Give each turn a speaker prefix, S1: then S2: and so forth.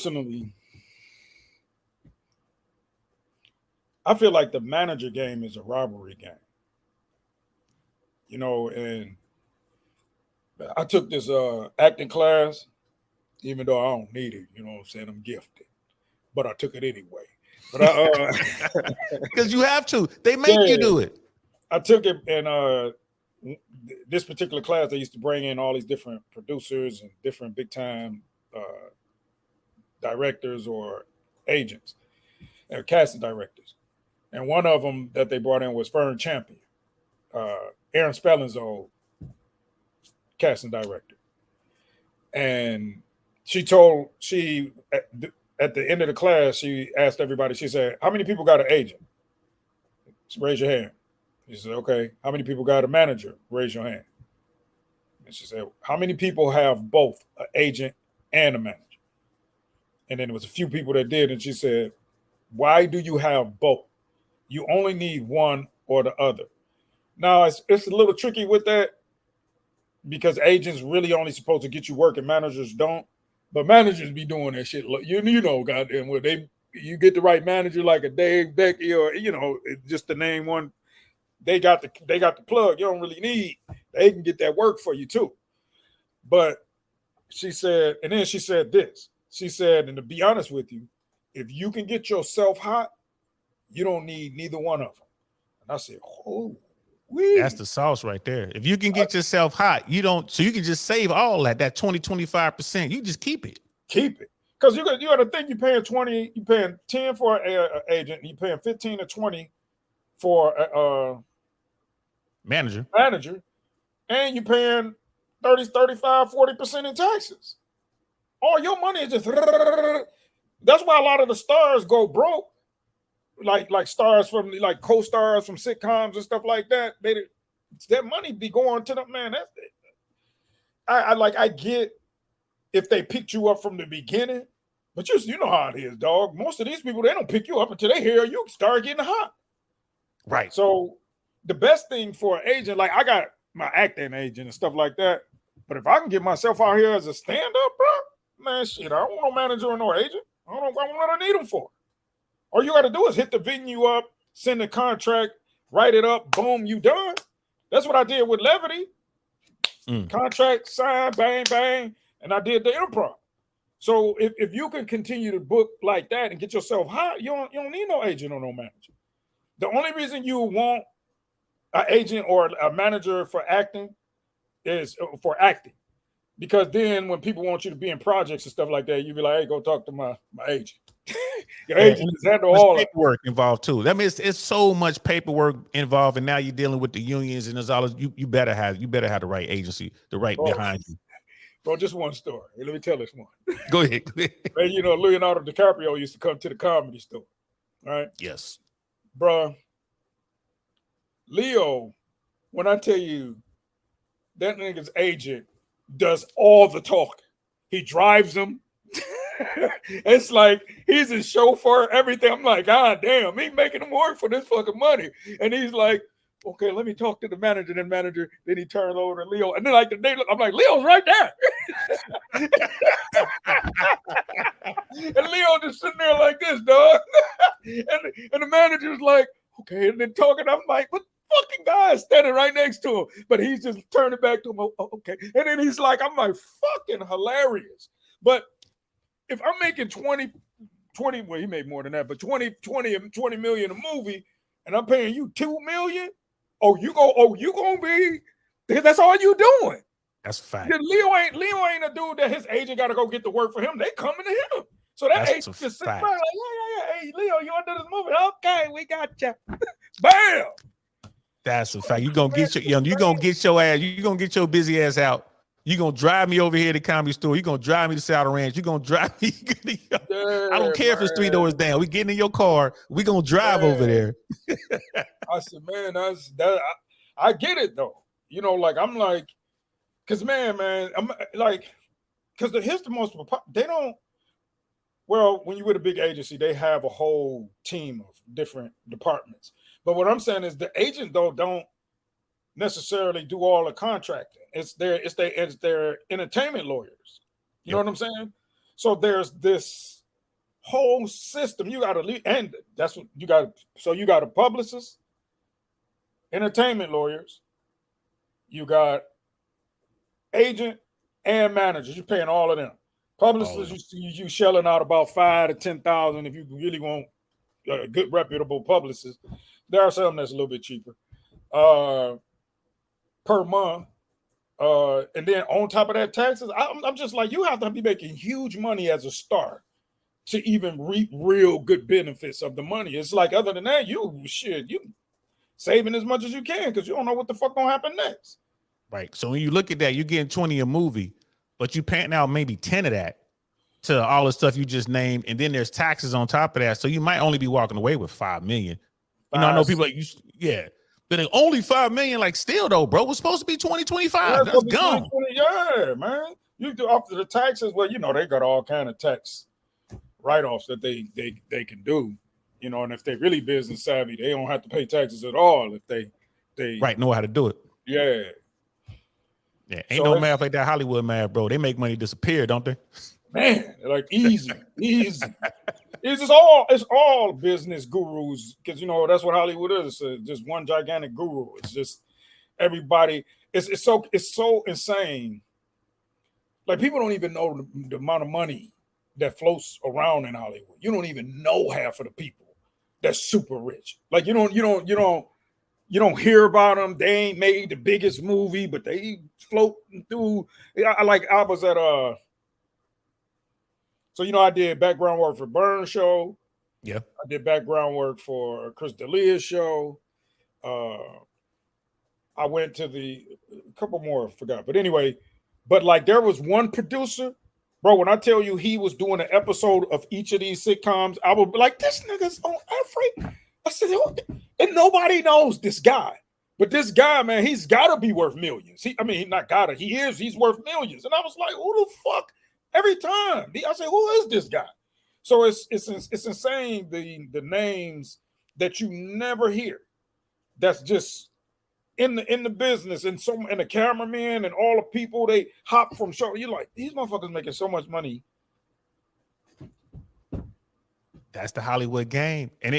S1: personally, I feel like the manager game is a robbery game. And I took this acting class, even though I don't need it. You know what I'm saying? I'm gifted, but I took it anyway. But
S2: Because you have to. They make you
S1: yeah,
S2: do it.
S1: I took it, and this particular class they used to bring in all these different producers and different big time directors or agents and casting directors. And one of them that they brought in was Fern Champion, Aaron Spelling's old casting director. And she at the end of the class, she asked everybody, she said, "How many people got an agent? Raise your hand." She said, "Okay." "How many people got a manager? Raise your hand." And she said, "How many people have both an agent and a manager?" And then there was a few people that did. And she said, "Why do you have both? You only need one or the other." Now, it's a little tricky with that because agents really only supposed to get you work and managers don't. But managers be doing that shit. Goddamn, where you get the right manager like a Dave Becky or just to name one, they got the plug. You don't really need. They can get that work for you too. But she said, and then she said this. She said, and to be honest with you, if you can get yourself hot, you don't need neither one of them. And I said, "Oh,
S2: That's
S1: we
S2: the sauce right there. If you can get yourself hot, so you can just save all that 20-25%. You just keep it.
S1: keep it." Because you got to think you're paying 20, you're paying 10 for an agent, you're paying 15 or 20 for a
S2: Manager.
S1: manager, and you're paying 30, 35, 40% in taxes. All your money is just. That's why a lot of the stars go broke, like stars from like co-stars from sitcoms and stuff like that. That money be going to them, man. I get if they picked you up from the beginning, but you know how it is, dog. Most of these people they don't pick you up until they hear you start getting hot.
S2: Right.
S1: So the best thing for an agent, like I got my acting agent and stuff like that. But if I can get myself out here as a stand-up, bro, man, shit, I don't want no manager or no agent. I don't know what I need them for. All you got to do is hit the venue up, send the contract, write it up, boom, you done. That's what I did with Levity. Contract signed, bang, bang, and I did the improv. So if you can continue to book like that and get yourself hot, you don't need no agent or no manager. The only reason you want an agent or a manager for acting is for acting. Because then when people want you to be in projects and stuff like that, you be like, "Hey, go talk to my agent." Your agent
S2: And
S1: just handle
S2: there's
S1: all that.
S2: paperwork involved too. That means it's so much paperwork involved, and now you're dealing with the unions, and there's all you better have the right agency, the right
S1: Bro,
S2: behind you.
S1: bro, just one story. Let me tell this one.
S2: Go ahead. Go ahead.
S1: Man, Leonardo DiCaprio used to come to the comedy store. Right?
S2: Yes.
S1: Bro, Leo, when I tell you that nigga's agent does all the talking. He drives them. It's like he's his chauffeur, everything. I'm like, God damn, he making him work for this fucking money. And he's like, "Okay, let me talk to the manager." Then he turns over to Leo. And then like the day, I'm like, "Leo's right there." And Leo just sitting there like this, dog. and the manager's like, "Okay," and then talking. I'm like, "What fucking guy is standing right next to him?" But he's just turning back to him. "Oh, okay." And then he's like, I'm like, fucking hilarious. But if I'm making 20, well, he made more than that, but 20 million a movie, and I'm paying you 2 million, you gonna be, that's all you doing.
S2: That's a fact.
S1: Then Leo ain't a dude that his agent gotta go get the work for him. They coming to him. So that
S2: That's
S1: agent
S2: a
S1: just sits
S2: fact.
S1: back like, yeah. Hey, Leo, you want to do this movie? Okay, we got you. Bam.
S2: That's a fact. You gonna get your ass. You gonna get your busy ass out. You gonna drive me over here to the Comedy Store. You gonna drive me to Saddle Ranch. You gonna drive me. I don't care if it's 3 doors down. We getting in your car. We gonna drive over there.
S1: I said, man, I get it though. Like I'm like, cause man, I'm like, cause here's the most they don't. Well, when you're with a big agency, they have a whole team of different departments. But what I'm saying is the agent though don't necessarily do all the contracting. It's their entertainment lawyers. You know
S2: Yep.
S1: what I'm saying? So there's this whole system you got to leave, and that's what you got. So you got a publicist, entertainment lawyers, you got agent and managers. You're paying all of them. Publicists, you shelling out about 5 to 10,000 if you really want a good reputable publicist. There are some that's a little bit cheaper per month. And then on top of that, taxes. I'm just like, you have to be making huge money as a star to even reap real good benefits of the money. It's like, other than that, you saving as much as you can because you don't know what the fuck gonna happen next.
S2: Right. So when you look at that, you're getting 20 a movie, but you paying out maybe 10 of that to all the stuff you just named, and then there's taxes on top of that. So you might only be walking away with 5 million. You know, I know people like but only 5 million. Like, still though, bro, it's supposed to be 2025. That's gone.
S1: Yeah, man. You do after the taxes. Well, you know, they got all kind of tax write-offs that they can do. You know, and if they're really business savvy, they don't have to pay taxes at all if they
S2: know how to do it.
S1: Yeah.
S2: Yeah, ain't no math like that Hollywood math, bro. They make money disappear, don't they?
S1: Man, like easy. It's all business gurus, because you know that's what Hollywood is. It's just one gigantic guru. It's just everybody. It's so insane. Like, people don't even know the amount of money that floats around in Hollywood. You don't even know half of the people that's super rich. Like, you don't hear about them. They ain't made the biggest movie, but they floating through. I was at so, you know, I did background work for Burns show.
S2: Yeah.
S1: I did background work for Chris D'Elia's show. I went to a couple more, I forgot. But anyway, like, there was one producer, bro, when I tell you he was doing an episode of each of these sitcoms, I would be like, this nigga's on every. I said, and nobody knows this guy. But this guy, man, he's got to be worth millions. He's worth millions. And I was like, who the fuck? Every time. I say, who is this guy? So it's insane, the names that you never hear. That's just in the business, and the cameraman and all the people, they hop from show. You're like, these motherfuckers making so much money.
S2: That's the Hollywood game. And